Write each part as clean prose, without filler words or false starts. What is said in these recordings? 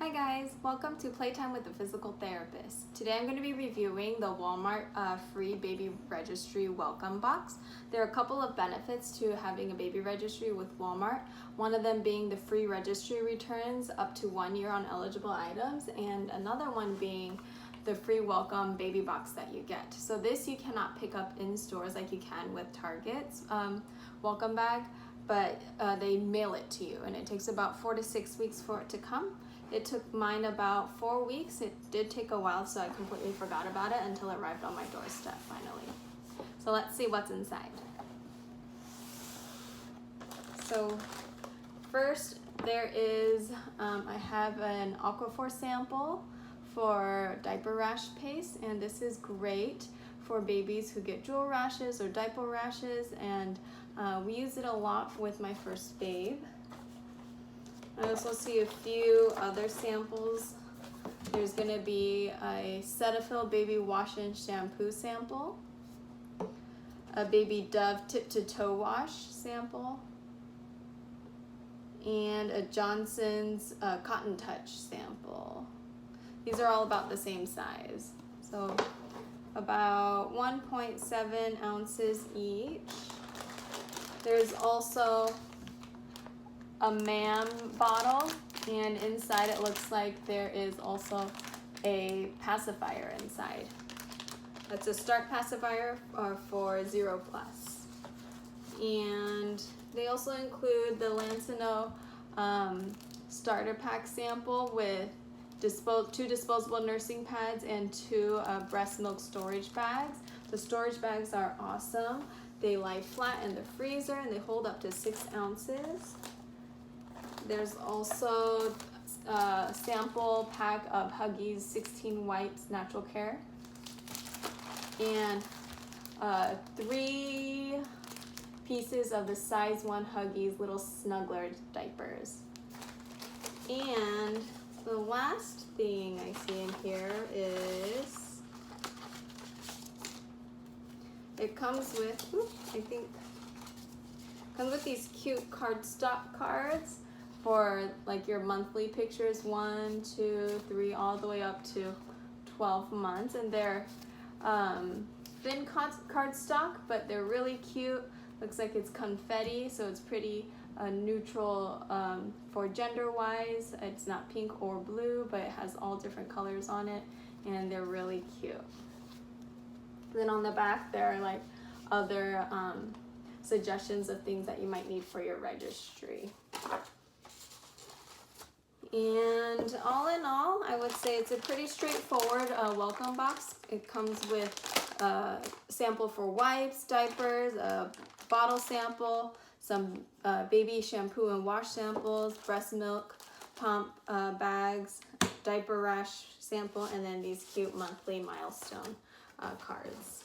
Hi guys, welcome to Playtime with the Physical Therapist. Today I'm going to be reviewing the Walmart free baby registry welcome box. There are a couple of benefits to having a baby registry with Walmart. One of them being the free registry returns up to 1 year on eligible items, and another one being the free welcome baby box that you get. So this you cannot pick up in stores like you can with Target's welcome bag, but they mail it to you, and it takes about 4 to 6 weeks for it to come. It took mine about 4 weeks. It did take a while, so I completely forgot about it until it arrived on my doorstep finally. So let's see what's inside. So first there is, I have an Aquaphor sample for diaper rash paste, and this is great for babies who get drool rashes or diaper rashes, and we use it a lot with my first babe. I also see a few other samples. There's going to be a Cetaphil baby wash and shampoo sample, a baby Dove tip to toe wash sample, and a Johnson's cottontouch sample. These are all about the same size, so about 1.7 ounces each. There's also a MAM bottle, and inside it looks like there is also a pacifier inside. That's a start pacifier for 0+. And they also include the Lansinoh starter pack sample with 2 disposable nursing pads and 2 breast milk storage bags. The storage bags are awesome. They lie flat in the freezer and they hold up to 6 ounces. There's also a sample pack of Huggies 16 Wipes Natural Care, and 3 pieces of the size 1 Huggies Little Snugglers diapers. And the last thing I see in here is it comes with, comes with these cute cardstock cards for like your monthly pictures, 1, 2, 3, all the way up to 12 months. And they're thin cardstock, but they're really cute. Looks like it's confetti, so it's pretty neutral for gender-wise. It's not pink or blue, but it has all different colors on it, and they're really cute. Then on the back, there are like other suggestions of things that you might need for your registry. And all in all, I would say it's a pretty straightforward welcome box. It comes with a sample for wipes, diapers, a bottle sample, some baby shampoo and wash samples, breast milk, pump bags, diaper rash sample, and then these cute monthly Milestone cards.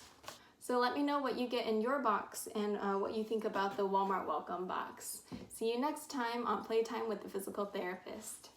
So let me know what you get in your box and what you think about the Walmart welcome box. See you next time on Playtime with the Physical Therapist.